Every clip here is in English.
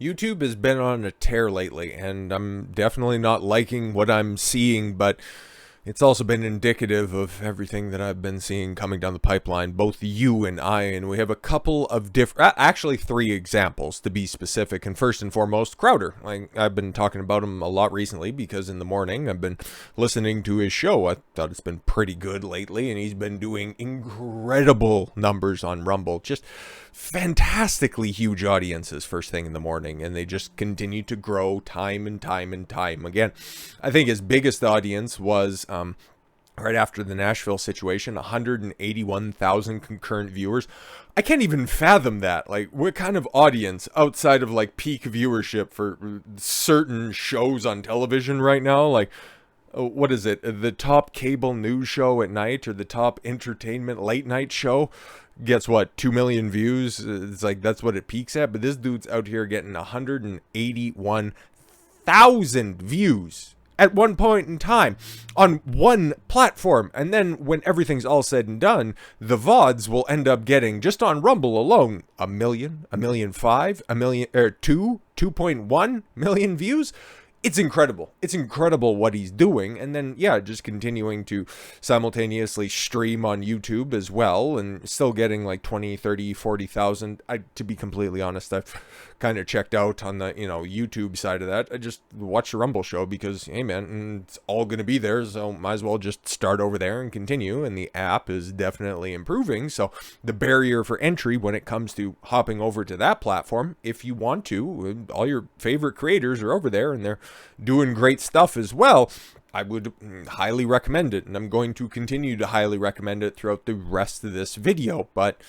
YouTube has been on a tear lately, and I'm definitely not liking what I'm seeing, but it's also been indicative of everything that I've been seeing coming down the pipeline, both you and I, and we have a couple of different, actually three examples to be specific. And first and foremost, Crowder. Like, I've been talking about him a lot recently because in the morning I've been listening to his show. I thought it's been pretty good lately, and he's been doing incredible numbers on Rumble. Just fantastically huge audiences first thing in the morning, and they just continue to grow time and time and time again. I think his biggest audience was right after the Nashville situation, 181,000 concurrent viewers. I can't even fathom that. Like, what kind of audience outside of like peak viewership for certain shows on television right now? Like, what is it? The top cable news show at night or the top entertainment late night show gets what, 2 million views? It's like that's what it peaks at. But this dude's out here getting 181,000 views at one point in time on one platform. And then when everything's all said and done, the VODs will end up getting, just on Rumble alone, 1 million, 1,000,005, 1 million, or 2.1 million views. It's incredible. It's incredible what he's doing. And then, yeah, just continuing to simultaneously stream on YouTube as well and still getting like 20, 30, 40,000. To be completely honest, I've kind of checked out on the, YouTube side of that. I just watch the Rumble show because, hey man, it's all going to be there. So might as well just start over there and continue. And the app is definitely improving. So the barrier for entry when it comes to hopping over to that platform, if you want to, all your favorite creators are over there and they're doing great stuff as well. I would highly recommend it, and I'm going to continue to highly recommend it throughout the rest of this video. But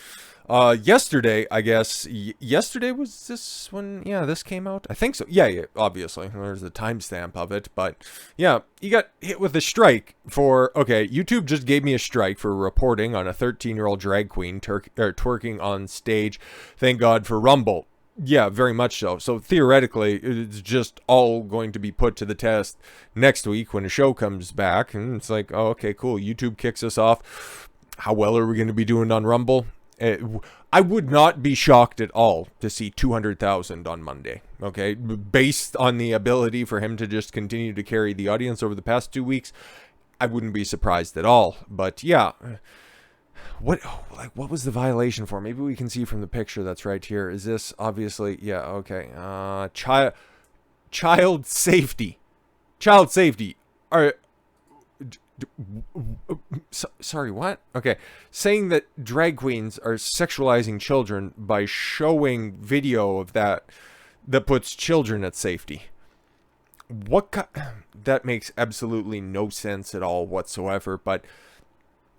yesterday, I guess, yesterday was this when, this came out? I think so. Yeah, obviously. There's the timestamp of it. But yeah, you got hit with a strike for, YouTube just gave me a strike for reporting on a 13-year-old drag queen twerking on stage. Thank God for Rumble. Yeah, very much so. So theoretically, it's just all going to be put to the test next week when a show comes back. And it's like, oh, okay, cool. YouTube kicks us off. How well are we going to be doing on Rumble? I would not be shocked at all to see 200,000 on Monday. Okay, based on the ability for him to just continue to carry the audience over the past 2 weeks, I wouldn't be surprised at all. But yeah. What was the violation for? Maybe we can see from the picture that's right here. Is this obviously, yeah, okay. Child safety. Child safety. Sorry, what? Okay. Saying that drag queens are sexualizing children by showing video of that puts children at safety. That makes absolutely no sense at all whatsoever, but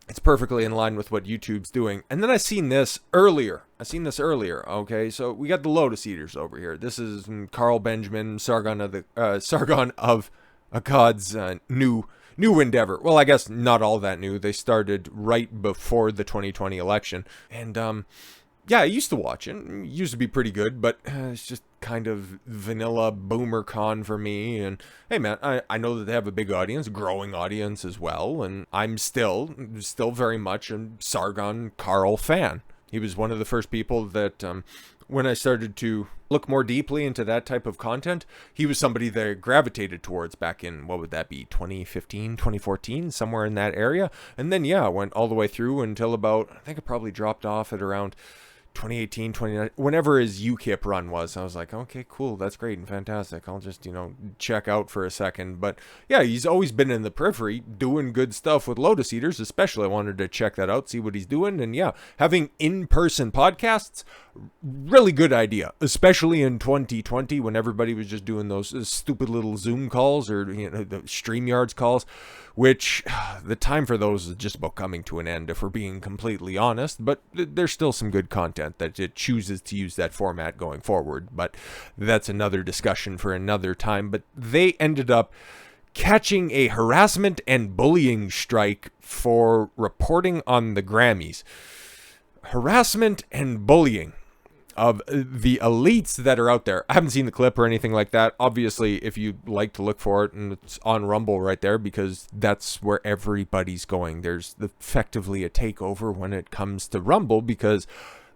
it's perfectly in line with what YouTube's doing. And then I seen this earlier. Okay, so we got the Lotus Eaters over here. This is Carl Benjamin, Sargon of Akkad's new endeavor. Well, I guess not all that new. They started right before the 2020 election. And yeah, I used to watch it. It used to be pretty good, but it's just kind of vanilla boomer con for me. And hey man, I know that they have a big audience, growing audience as well, and I'm still very much a Sargon Carl fan. He was one of the first people that when I started to look more deeply into that type of content, he was somebody that I gravitated towards back in, what would that be, 2015, 2014, somewhere in that area. And then yeah, I went all the way through until about, I think I probably dropped off at around 2018, 2019, whenever his UKIP run was. I was like, okay, cool, that's great and fantastic. I'll just, check out for a second. But yeah, he's always been in the periphery doing good stuff with Lotus Eaters, especially. I wanted to check that out, see what he's doing. And yeah, having in-person podcasts, really good idea, especially in 2020 when everybody was just doing those stupid little Zoom calls or the StreamYards calls, which the time for those is just about coming to an end, if we're being completely honest. But there's still some good content that it chooses to use that format going forward. But that's another discussion for another time. But they ended up catching a harassment and bullying strike for reporting on the Grammys. Harassment and bullying of the elites that are out there. I haven't seen the clip or anything like that. Obviously, if you'd like to look for it, and it's on Rumble right there, because that's where everybody's going. There's effectively a takeover when it comes to Rumble, because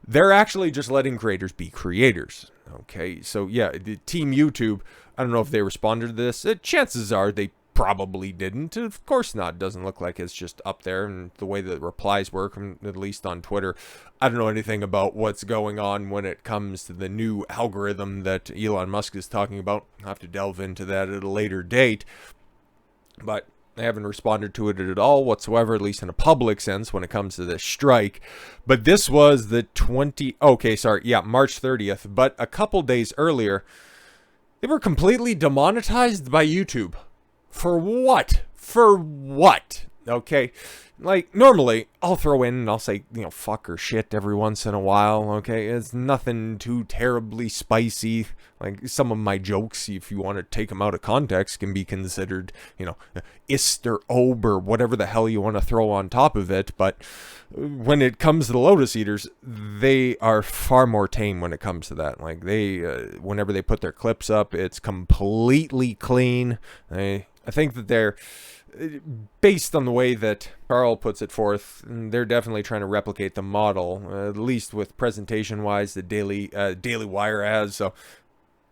They're actually just letting creators be creators. Okay, so yeah, the Team YouTube, I don't know if they responded to this. Chances are they probably didn't. Of course not. It doesn't look like it's just up there, and the way the replies work, at least on Twitter, I don't know anything about what's going on when it comes to the new algorithm that Elon Musk is talking about. I'll have to delve into that at a later date, but they haven't responded to it at all whatsoever, at least in a public sense, when it comes to this strike. But this was the March 30th. But a couple days earlier, they were completely demonetized by YouTube. For what? For what? Okay, like, normally, I'll throw in and I'll say, fuck or shit every once in a while, okay? It's nothing too terribly spicy. Like, some of my jokes, if you want to take them out of context, can be considered, ist or obe or whatever the hell you want to throw on top of it. But when it comes to the Lotus Eaters, they are far more tame when it comes to that. Like, they, whenever they put their clips up, it's completely clean. I think that they're, based on the way that Carl puts it forth, they're definitely trying to replicate the model, at least with presentation-wise, the Daily Wire has. So,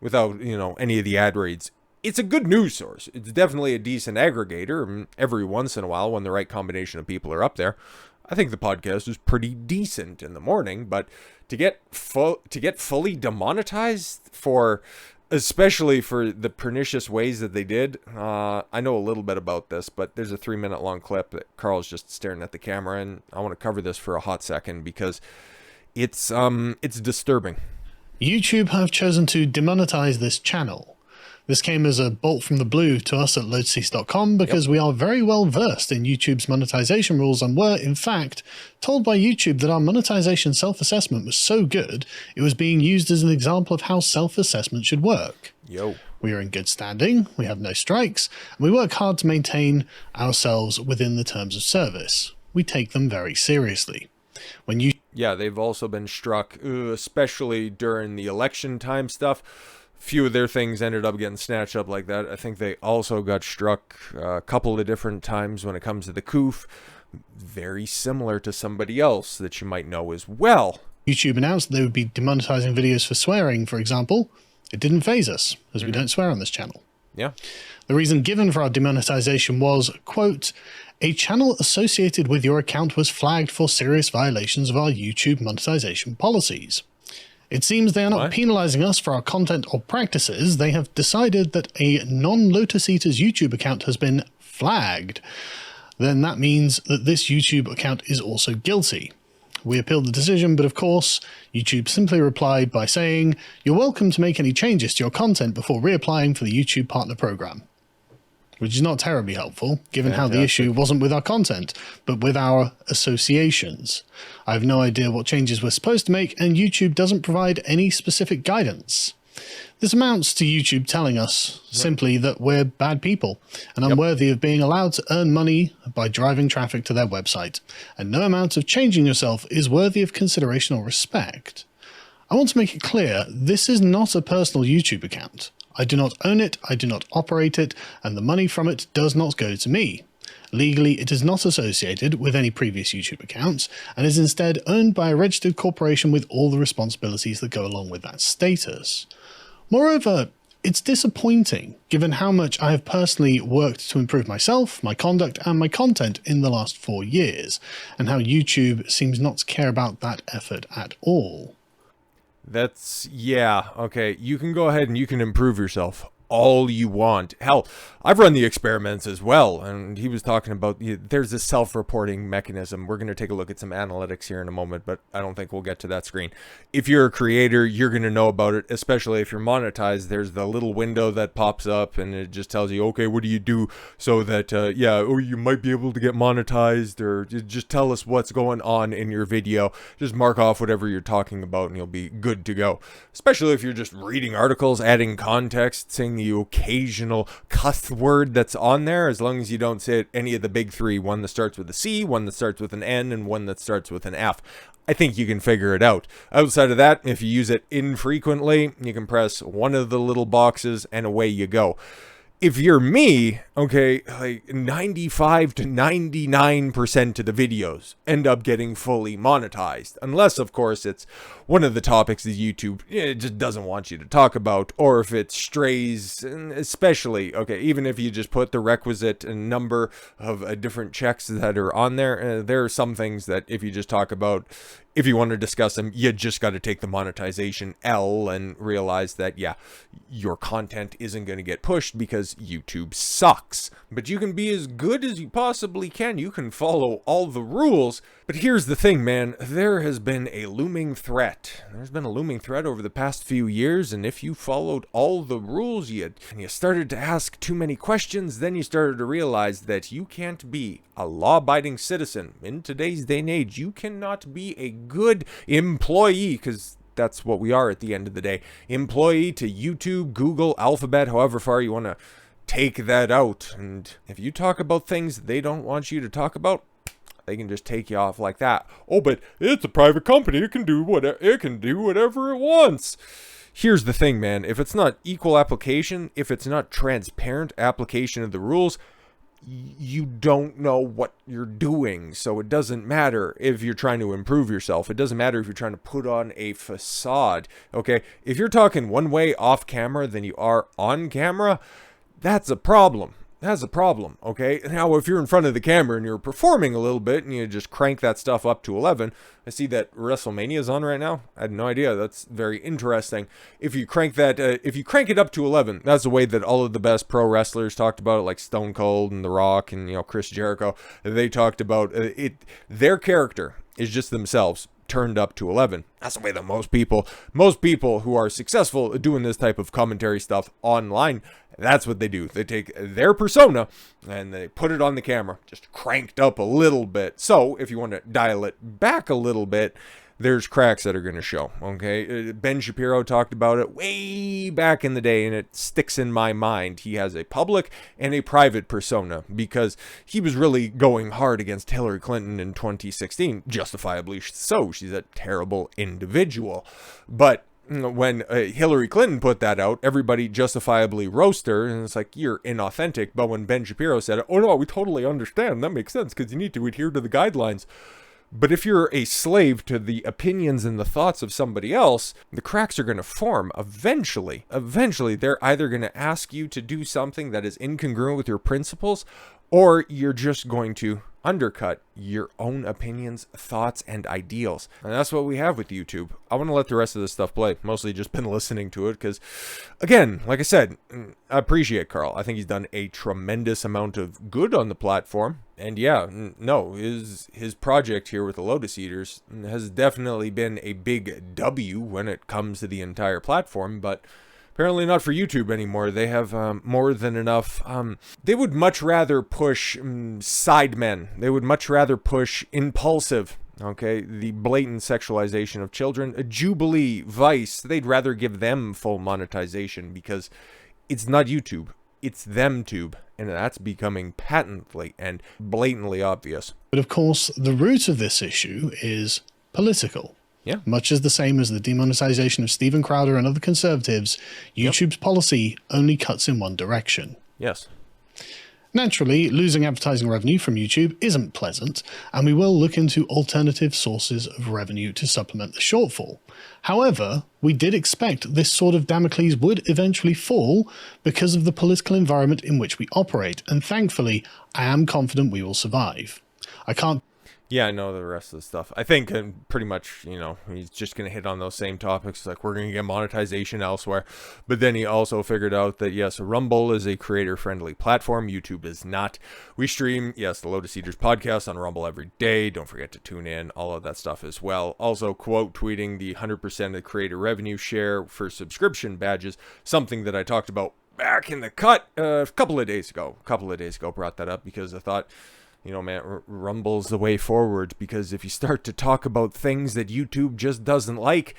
without any of the ad reads, it's a good news source. It's definitely a decent aggregator. Every once in a while, when the right combination of people are up there, I think the podcast is pretty decent in the morning. But to get fully demonetized for, especially for the pernicious ways that they did, I know a little bit about this, but there's a 3-minute long clip that Carl's just staring at the camera, and I want to cover this for a hot second because it's disturbing. YouTube have chosen to demonetize this channel. This came as a bolt from the blue to us at lotuseaters.com because we are very well versed in YouTube's monetization rules and were, in fact, told by YouTube that our monetization self-assessment was so good it was being used as an example of how self-assessment should work. We are in good standing, we have no strikes, and we work hard to maintain ourselves within the terms of service. We take them very seriously. Yeah, they've also been struck, especially during the election time stuff. Few of their things ended up getting snatched up like that. I think they also got struck a couple of different times when it comes to the COOF. Very similar to somebody else that you might know as well. YouTube announced that they would be demonetizing videos for swearing, for example. It didn't faze us, as we don't swear on this channel. Yeah. The reason given for our demonetization was, quote, a channel associated with your account was flagged for serious violations of our YouTube monetization policies. It seems they are not penalizing us for our content or practices. They have decided that a non-Lotus Eaters YouTube account has been flagged. Then that means that this YouTube account is also guilty. We appealed the decision, but of course, YouTube simply replied by saying, you're welcome to make any changes to your content before reapplying for the YouTube Partner Program. Which is not terribly helpful, given how the issue wasn't with our content, but with our associations. I have no idea what changes we're supposed to make, and YouTube doesn't provide any specific guidance. This amounts to YouTube telling us simply that we're bad people and unworthy of being allowed to earn money by driving traffic to their website, and no amount of changing yourself is worthy of consideration or respect. I want to make it clear, this is not a personal YouTube account. I do not own it, I do not operate it, and the money from it does not go to me. Legally, it is not associated with any previous YouTube accounts, and is instead owned by a registered corporation with all the responsibilities that go along with that status. Moreover, it's disappointing, given how much I have personally worked to improve myself, my conduct, and my content in the last 4 years, and how YouTube seems not to care about that effort at all. Okay, you can go ahead and you can improve yourself all you want. Hell, I've run the experiments as well, and he was talking about there's a self-reporting mechanism. We're going to take a look at some analytics here in a moment, but I don't think we'll get to that screen. If you're a creator, you're going to know about it, especially if you're monetized. There's the little window that pops up, and it just tells you, okay, what do you do so that, or you might be able to get monetized, or just tell us what's going on in your video. Just mark off whatever you're talking about, and you'll be good to go. Especially if you're just reading articles, adding context, saying the occasional cuss word that's on there, as long as you don't say any of the big three, one that starts with a C, one that starts with an N, and one that starts with an F. I think you can figure it out. Outside of that, if you use it infrequently, you can press one of the little boxes and away you go. If you're me, okay, like 95 to 99% of the videos end up getting fully monetized. Unless, of course, it's one of the topics that YouTube just doesn't want you to talk about, or if it strays, especially, okay, even if you just put the requisite number of different checks that are on there, there are some things that if you just talk about, if you want to discuss them, you just got to take the monetization L and realize that, yeah, your content isn't going to get pushed because YouTube sucks. But you can be as good as you possibly can. You can follow all the rules. But here's the thing, man. There has been a looming threat. There's been a looming threat over the past few years. And if you followed all the rules, and you started to ask too many questions, then you started to realize that you can't be a law-abiding citizen. In today's day and age, you cannot be a good employee, because that's what we are at the end of the day. Employee to YouTube, Google, Alphabet, however far you want to take that out. And if you talk about things they don't want you to talk about, they can just take you off like that. Oh, but it's a private company. It can do whatever it wants. Here's the thing, man. If it's not equal application, if it's not transparent application of the rules, you don't know what you're doing. So it doesn't matter if you're trying to improve yourself. It doesn't matter if you're trying to put on a facade. Okay, if you're talking one way off camera than you are on camera, that's a problem. That's a problem, okay? Now, if you're in front of the camera and you're performing a little bit and you just crank that stuff up to 11, I see that WrestleMania is on right now. I had no idea. That's very interesting. If you crank that, if you crank it up to 11, that's the way that all of the best pro wrestlers talked about it, like Stone Cold and The Rock and, Chris Jericho. They talked about it. Their character is just themselves turned up to 11. That's the way that most people who are successful doing this type of commentary stuff online, that's what they do. They take their persona and they put it on the camera, just cranked up a little bit. So if you want to dial it back a little bit, there's cracks that are going to show, okay? Ben Shapiro talked about it way back in the day, and it sticks in my mind. He has a public and a private persona because he was really going hard against Hillary Clinton in 2016, justifiably so. She's a terrible individual. But when Hillary Clinton put that out, everybody justifiably roasted her, and it's like, you're inauthentic. But when Ben Shapiro said it, oh no, we totally understand. That makes sense because you need to adhere to the guidelines. But if you're a slave to the opinions and the thoughts of somebody else, the cracks are going to form eventually. Eventually, they're either going to ask you to do something that is incongruent with your principles, or you're just going to undercut your own opinions, thoughts, and ideals. And that's what we have with YouTube. I want to let the rest of this stuff play. Mostly just been listening to it because, again, like I said, I appreciate Carl. I think he's done a tremendous amount of good on the platform. And yeah, no, his project here with the Lotus Eaters has definitely been a big W when it comes to the entire platform, but apparently not for YouTube anymore. They have more than enough. They would much rather push sidemen. They would much rather push impulsive, okay, the blatant sexualization of children. Jubilee, Vice, they'd rather give them full monetization because it's not YouTube. It's ThemTube. And that's becoming patently and blatantly obvious. But of course, the root of this issue is political. Yeah. Much as the same as the demonetization of Steven Crowder and other conservatives, YouTube's policy only cuts in one direction. Yes. Naturally, losing advertising revenue from YouTube isn't pleasant, and we will look into alternative sources of revenue to supplement the shortfall. However, we did expect this sword of Damocles would eventually fall because of the political environment in which we operate, and thankfully, I am confident we will survive. I can't... Yeah, I know the rest of the stuff. I think pretty much, he's just going to hit on those same topics. Like, we're going to get monetization elsewhere. But then he also figured out that, yes, Rumble is a creator-friendly platform. YouTube is not. We stream, yes, the Lotus Eaters podcast on Rumble every day. Don't forget to tune in. All of that stuff as well. Also, quote tweeting the 100% of creator revenue share for subscription badges. Something that I talked about back in the cut a couple of days ago. Brought that up because I thought... man, Rumble's the way forward, because if you start to talk about things that YouTube just doesn't like,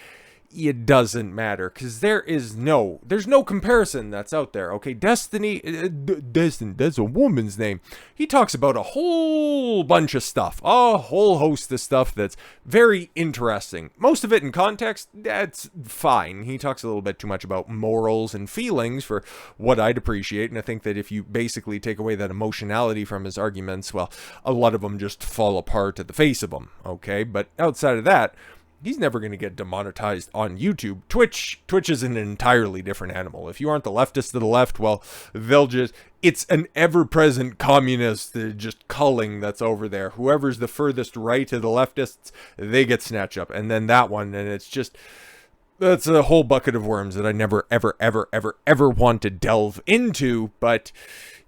it doesn't matter, because there's no comparison that's out there. Okay, Destiny, that's a woman's name. He talks about a whole bunch of stuff, a whole host of stuff that's very interesting. Most of it in context, that's fine. He talks a little bit too much about morals and feelings for what I'd appreciate, and I think that if you basically take away that emotionality from his arguments, well, a lot of them just fall apart at the face of them. Okay, but outside of that, he's never going to get demonetized on YouTube. Twitch is an entirely different animal. If you aren't the leftist of the left, well, it's an ever-present communist just culling that's over there. Whoever's the furthest right of the leftists, they get snatched up. And then that one, and that's a whole bucket of worms that I never, ever want to delve into. But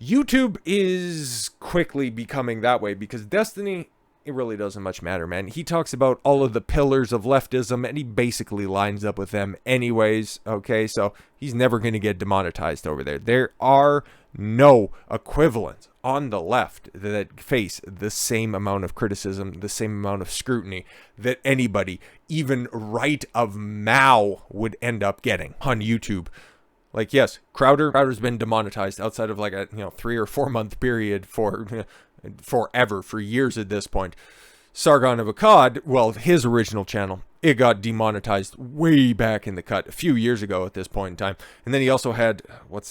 YouTube is quickly becoming that way, because Destiny, it really doesn't much matter, man. He talks about all of the pillars of leftism, and he basically lines up with them anyways, okay? So he's never going to get demonetized over there. There are no equivalents on the left that face the same amount of criticism, the same amount of scrutiny that anybody, even right of Mao, would end up getting on YouTube. Like, yes, Crowder's been demonetized outside of like a 3 or 4 month period for forever, for years at this point. Sargon of Akkad, well, his original channel, it got demonetized way back in the cut a few years ago at this point in time. And then he also had, is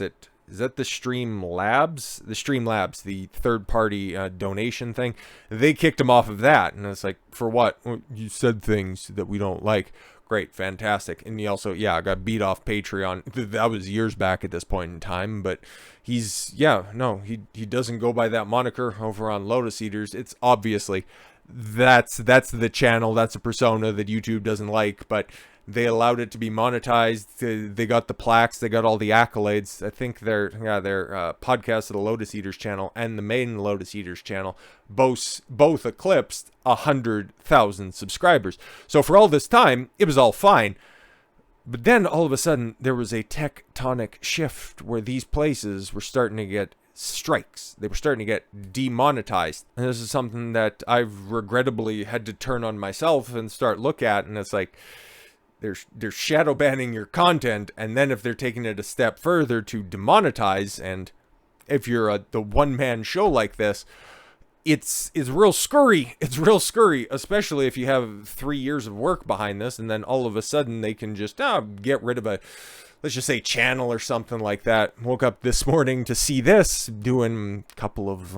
that the Streamlabs? The Streamlabs, the third-party donation thing. They kicked him off of that, and it's like, for what? Well, you said things that we don't like. Great, fantastic. And he also, got beat off Patreon. That was years back at this point in time, but he doesn't go by that moniker over on Lotus Eaters. It's obviously, that's the channel, that's a persona that YouTube doesn't like, but they allowed it to be monetized. They got the plaques, they got all the accolades. I think their podcast of the Lotus Eaters channel and the main Lotus Eaters channel both eclipsed 100,000 subscribers. So for all this time, it was all fine. But then all of a sudden, there was a tectonic shift where these places were starting to get strikes. They were starting to get demonetized. And this is something that I've regrettably had to turn on myself and start look at, and it's like, they're shadow banning your content, and then if they're taking it a step further to demonetize, and if you're the one-man show like this, it's real scurry. It's real scurry, especially if you have 3 years of work behind this, and then all of a sudden they can just get rid of let's just say channel or something like that. Woke up this morning to see this, doing a couple of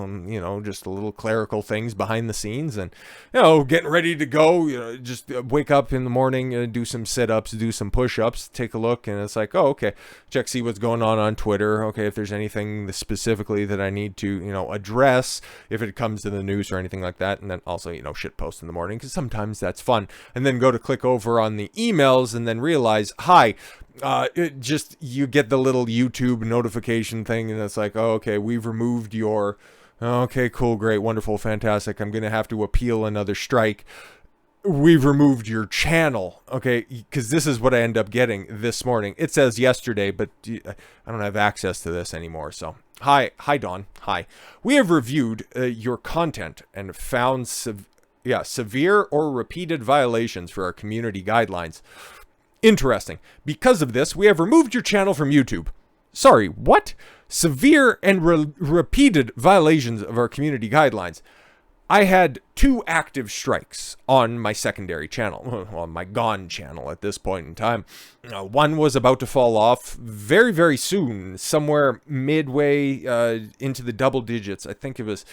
just little clerical things behind the scenes, and getting ready to go. Just wake up in the morning, do some sit-ups, do some push-ups, take a look, and it's like, oh, okay, see what's going on Twitter. Okay, if there's anything specifically that I need to address, if it comes to the news or anything like that, and then also shit post in the morning, because sometimes that's fun. And then go to click over on the emails, and then realize, hi. You get the little YouTube notification thing, and it's like, oh, okay, we've removed your, okay, cool, great, wonderful, fantastic, I'm gonna have to appeal another strike. We've removed your channel, okay, because this is what I end up getting this morning. It says yesterday, but I don't have access to this anymore, so. Hi, Dawn, hi. We have reviewed your content and found severe or repeated violations for our community guidelines. Interesting. Because of this, we have removed your channel from YouTube. Sorry, what? Severe and repeated violations of our community guidelines. I had 2 active strikes on my secondary channel, on my Gone channel at this point in time. One was about to fall off very, very soon, somewhere midway into the double digits. I think it was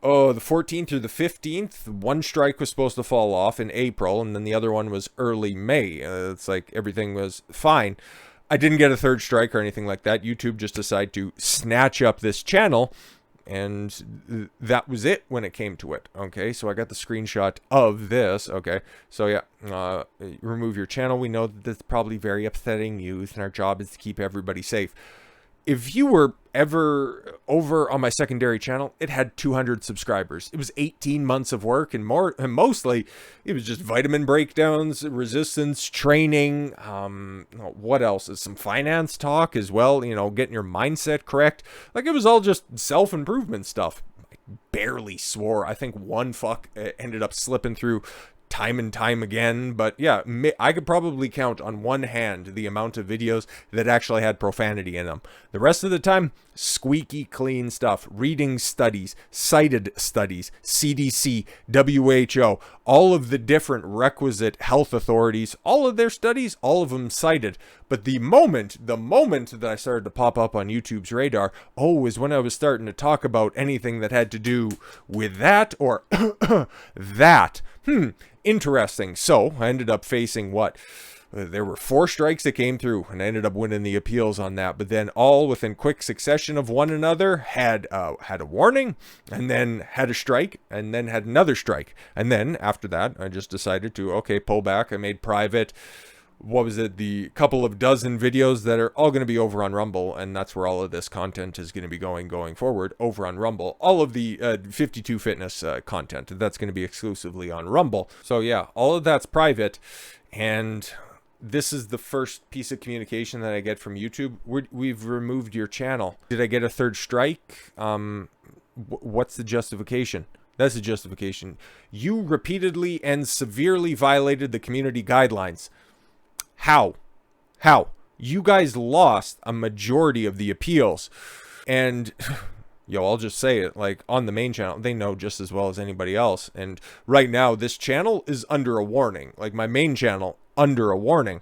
the 14th or the 15th, one strike was supposed to fall off in April, and then the other one was early May. It's like everything was fine. I didn't get a third strike or anything like that. YouTube just decided to snatch up this channel, and that was it when it came to it. Okay, so I got the screenshot of this. Okay, so remove your channel. We know that that's probably very upsetting youth, and our job is to keep everybody safe. If you were ever over on my secondary channel, it had 200 subscribers. It was 18 months of work, and mostly it was just vitamin breakdowns, resistance training. What else? Some finance talk as well. Getting your mindset correct. Like, it was all just self-improvement stuff. I barely swore. I think one fuck ended up slipping through time and time again, but yeah, I could probably count on one hand the amount of videos that actually had profanity in them. The rest of the time, squeaky clean stuff, reading studies, cited studies, CDC, WHO, all of the different requisite health authorities, all of their studies, all of them cited. But the moment that I started to pop up on YouTube's radar, is when I was starting to talk about anything that had to do with that or that. Interesting. So I ended up facing what? There were 4 strikes that came through, and I ended up winning the appeals on that. But then all within quick succession of one another had a warning, and then had a strike, and then had another strike. And then after that, I just decided to, pull back. I made private, the couple of dozen videos that are all going to be over on Rumble, and that's where all of this content is going to be going forward, over on Rumble. All of the 52 Fitness content, that's going to be exclusively on Rumble. So yeah, all of that's private, and this is the first piece of communication that I get from YouTube. We've removed your channel. Did I get a 3rd strike? What's the justification? That's the justification. You repeatedly and severely violated the community guidelines. How? You guys lost a majority of the appeals. And I'll just say it, like, on the main channel, they know just as well as anybody else. And right now, this channel is under a warning. Like, my main channel, under a warning.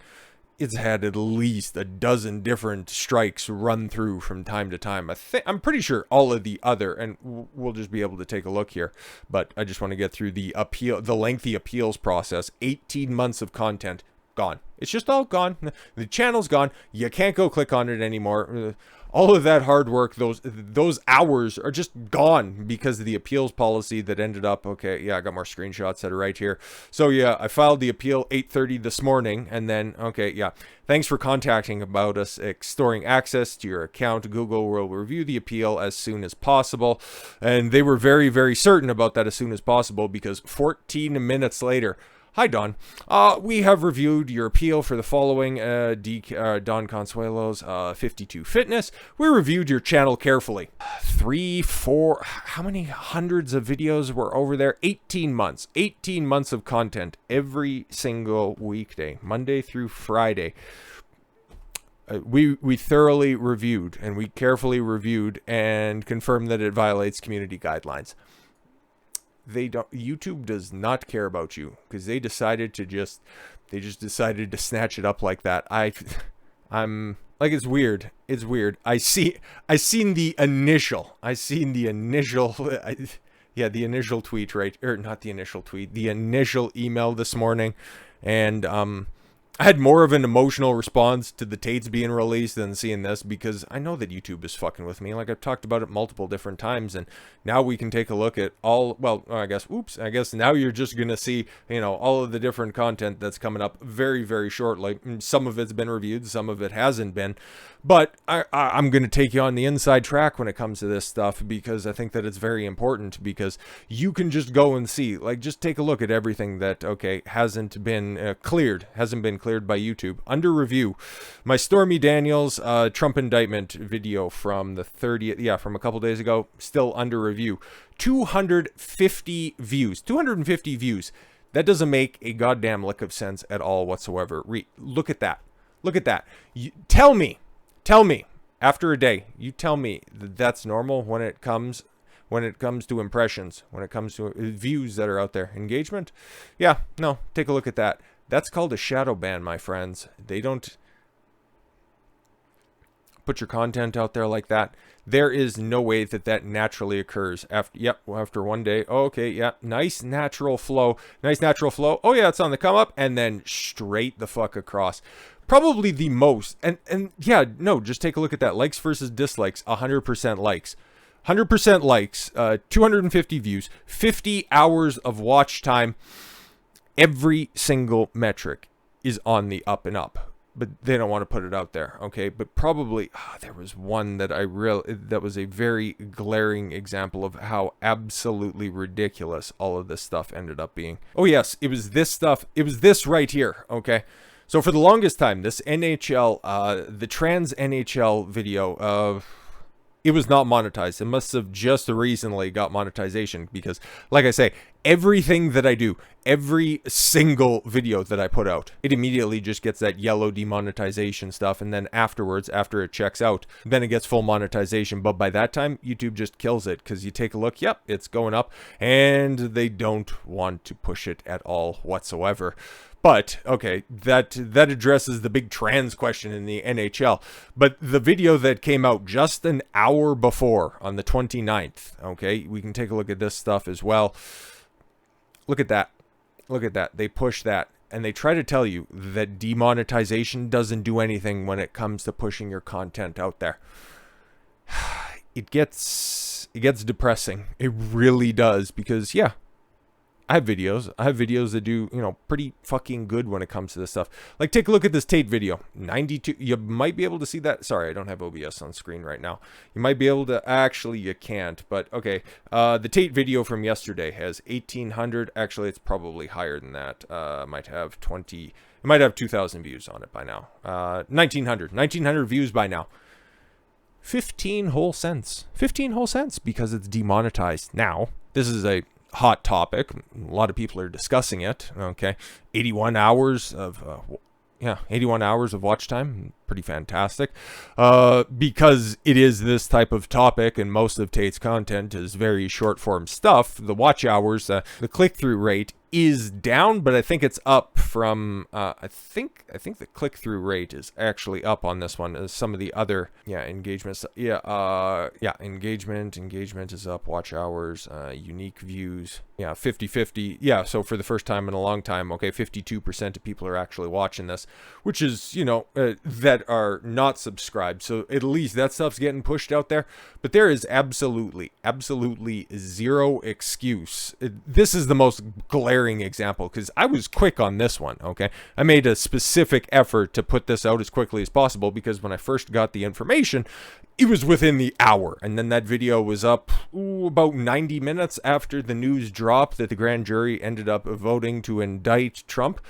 It's had at least a dozen different strikes run through from time to time. I'm pretty sure all of the other, and we'll just be able to take a look here, but I just want to get through the lengthy appeals process. 18 months of content gone. It's just all gone. The channel's gone. You can't go click on it anymore. All of that hard work, those hours are just gone because of the appeals policy that ended up, I got more screenshots that are right here. So yeah, I filed the appeal 8:30 this morning, and then, thanks for contacting about us extorting access to your account. Google will review the appeal as soon as possible. And they were very, very certain about that as soon as possible, because 14 minutes later, hi, Don. We have reviewed your appeal for the following, Don Consuelo's 52 Fitness. We reviewed your channel carefully. 3, 4, how many hundreds of videos were over there? 18 months. 18 months of content every single weekday, Monday through Friday. We thoroughly reviewed, and we carefully reviewed and confirmed that it violates community guidelines. YouTube does not care about you, because they just decided to snatch it up like that. I'm like, it's weird. I seen the initial the initial tweet, right? Or not the initial tweet, the initial email this morning. And I had more of an emotional response to the Tates being released than seeing this, because I know that YouTube is fucking with me. Like, I've talked about it multiple different times, and now we can take a look at I guess now you're just going to see, all of the different content that's coming up very, very shortly. Some of it's been reviewed, some of it hasn't been, but I'm going to take you on the inside track when it comes to this stuff, because I think that it's very important, because you can just go and see, like, just take a look at everything that, hasn't been cleared by YouTube. Under review, my Stormy Daniels Trump indictment video from the 30th, from a couple days ago, still under review. 250 views. 250 views. That doesn't make a goddamn lick of sense at all whatsoever. Look at that. Tell me, after a day, you tell me that that's normal when it comes to impressions, when it comes to views that are out there. Engagement? Yeah, no, take a look at that. That's called a Shadowban, my friends. They don't put your content out there like that. There is no way that naturally occurs after one day. Nice natural flow. Oh yeah, it's on the come up, and then straight the fuck across. Probably the most, just take a look at that. Likes versus dislikes, 100% likes. 100% likes, 250 views, 50 hours of watch time. Every single metric is on the up and up, but they don't want to put it out there, okay? But probably, there was one that that was a very glaring example of how absolutely ridiculous all of this stuff ended up being. Oh yes, it was this stuff. It was this right here, okay? So for the longest time, this NHL, the trans NHL video of, it was not monetized. It must have just recently got monetization because, like I say, everything that I do, every single video that I put out, it immediately just gets that yellow demonetization stuff. And then afterwards, after it checks out, then it gets full monetization. But by that time, YouTube just kills it because you take a look, yep, it's going up, and they don't want to push it at all whatsoever. But, okay, that addresses the big trans question in the NHL. But the video that came out just an hour before, on the 29th, okay, we can take a look at this stuff as well. Look at that. Look at that. They push that. And they try to tell you that demonetization doesn't do anything when it comes to pushing your content out there. It gets depressing. It really does, because, yeah, I have videos that do, you know, pretty fucking good when it comes to this stuff. Like, take a look at this Tate video. 92, you might be able to see that. Sorry, I don't have OBS on screen right now. You might be able to, actually, you can't, but okay. The Tate video from yesterday has 1,800. Actually, it's probably higher than that. Might have 20, it might have 2,000 views on it by now. 1,900 views by now. 15 whole cents. 15 whole cents because it's demonetized. Now, this is a hot topic. A lot of people are discussing it. Okay, 81 hours of 81 hours of watch time. Pretty fantastic. Because it is this type of topic, and most of Tate's content is very short form stuff. The watch hours, the click-through rate is down, but I think it's up from I think the click-through rate is actually up on this one as some of the other engagements. Engagement is up. Watch hours, unique views, 50-50. Yeah, so for the first time in a long time, okay, 52% of people are actually watching this, which is, you know, that are not subscribed. So at least that stuff's getting pushed out there. But there is absolutely zero excuse. This is the most glaring example, because I was quick on this one. Okay, I made a specific effort to put this out as quickly as possible, because when I first got the information, it was within the hour, and then that video was up about 90 minutes after the news dropped that the grand jury ended up voting to indict Trump.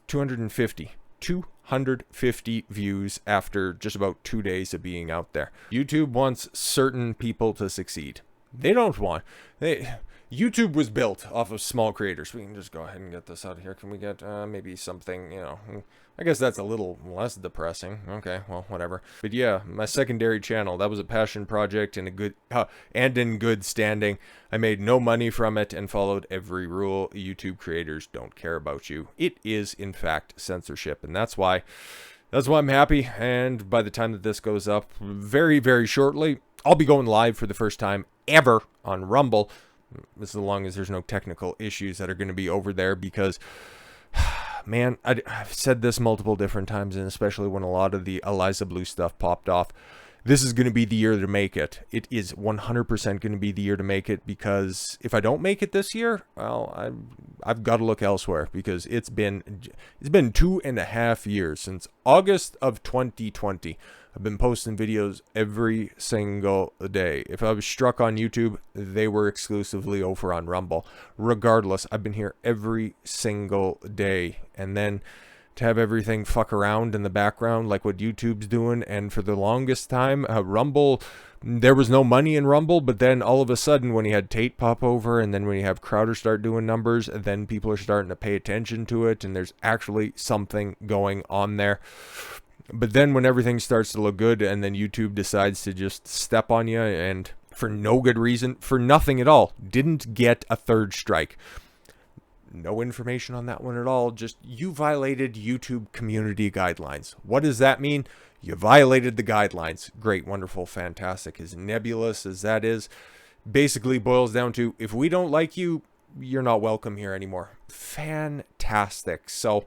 250 views after just about 2 days of being out there. YouTube wants certain people to succeed. They don't want... YouTube was built off of small creators. We can just go ahead and get this out of here. Can we get maybe something, you know... I guess that's a little less depressing. Okay, well, whatever. But yeah, my secondary channel, that was a passion project and in good standing. I made no money from it and followed every rule. YouTube creators don't care about you. It is, in fact, censorship, and that's why I'm happy. And by the time that this goes up, very, very shortly, I'll be going live for the first time ever on Rumble, as long as there's no technical issues that are going to be over there, because... Man, I've said this multiple different times, and especially when a lot of the Eliza Blue stuff popped off. This is going to be the year to make it. It is 100% going to be the year to make it, because if I don't make it this year, well, I've got to look elsewhere, because it's been 2.5 years since August of 2020. I've been posting videos every single day. If I was struck on YouTube, they were exclusively over on Rumble. Regardless, I've been here every single day. And then to have everything fuck around in the background like what YouTube's doing, and for the longest time, Rumble, there was no money in Rumble, but then all of a sudden when you had Tate pop over, and then when you have Crowder start doing numbers, then people are starting to pay attention to it, and there's actually something going on there. But then when everything starts to look good, and then YouTube decides to just step on you, and for no good reason, for nothing at all, didn't get a third strike. No information on that one at all. Just, you violated YouTube community guidelines. What does that mean? You violated the guidelines. Great, wonderful, fantastic. As nebulous as that is, basically boils down to, if we don't like you, you're not welcome here anymore. Fantastic. So...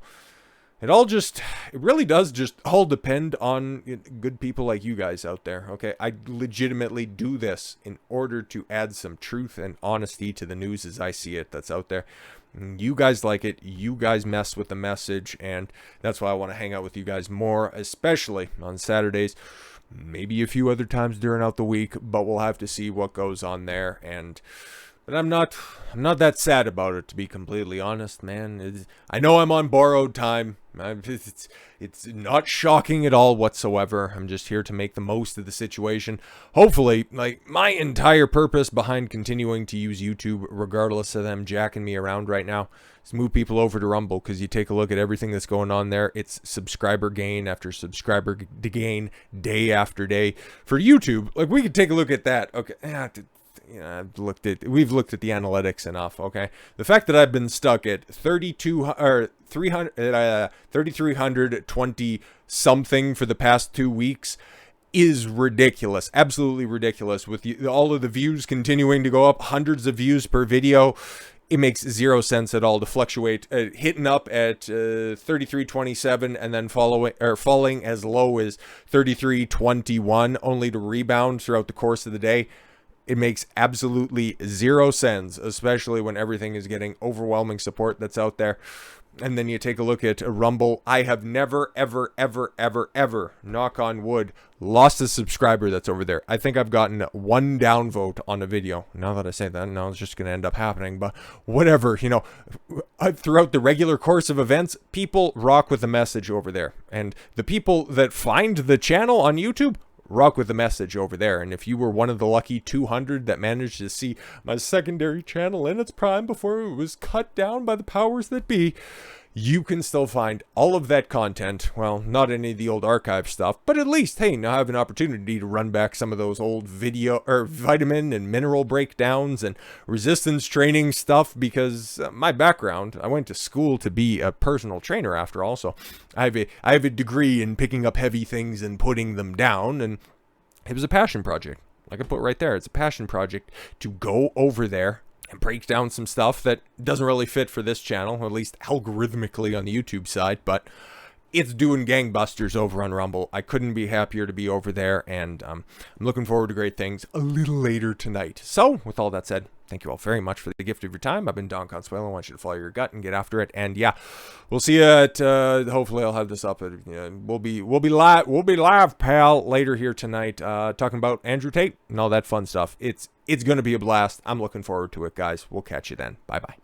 it really does just all depend on good people like you guys out there, okay? I legitimately do this in order to add some truth and honesty to the news as I see it that's out there. You guys like it, you guys mess with the message, and that's why I want to hang out with you guys more, especially on Saturdays, maybe a few other times during out the week, but we'll have to see what goes on there. And But I'm not that sad about it, to be completely honest, man. I know I'm on borrowed time. It's not shocking at all whatsoever. I'm just here to make the most of the situation. Hopefully, like, my entire purpose behind continuing to use YouTube, regardless of them jacking me around right now, is move people over to Rumble, because you take a look at everything that's going on there. It's subscriber gain after subscriber gain, day after day. For YouTube, like, we could take a look at that. Okay, we've looked at the analytics enough, okay? The fact that I've been stuck at 3,320 something for the past 2 weeks is ridiculous. Absolutely ridiculous. With all of the views continuing to go up, hundreds of views per video, it makes zero sense at all to fluctuate, hitting up at 33.27 and then falling as low as 33.21, only to rebound throughout the course of the day. It makes absolutely zero sense, especially when everything is getting overwhelming support that's out there. And then you take a look at Rumble. I have never, ever, ever, ever, ever, knock on wood, lost a subscriber that's over there. I think I've gotten one downvote on a video. Now that I say that, now it's just going to end up happening. But whatever, you know, throughout the regular course of events, people rock with the message over there. And the people that find the channel on YouTube rock with the message over there. And if you were one of the lucky 200 that managed to see my secondary channel in its prime before it was cut down by the powers that be, you can still find all of that content. Well, not any of the old archive stuff, but at least, hey, now I have an opportunity to run back some of those old video or vitamin and mineral breakdowns and resistance training stuff, because my background, I went to school to be a personal trainer after all, so I have a degree in picking up heavy things and putting them down, and it was a passion project. Like I put right there, it's a passion project to go over there and break down some stuff that doesn't really fit for this channel, at least algorithmically on the YouTube side, but it's doing gangbusters over on Rumble. I couldn't be happier to be over there, and I'm looking forward to great things a little later tonight. So, with all that said, thank you all very much for the gift of your time. I've been Don Consuelo. I want you to follow your gut and get after it. And yeah, we'll see you at. Hopefully, I'll have this up. We'll be live, pal, later here tonight, talking about Andrew Tate and all that fun stuff. It's going to be a blast. I'm looking forward to it, guys. We'll catch you then. Bye bye.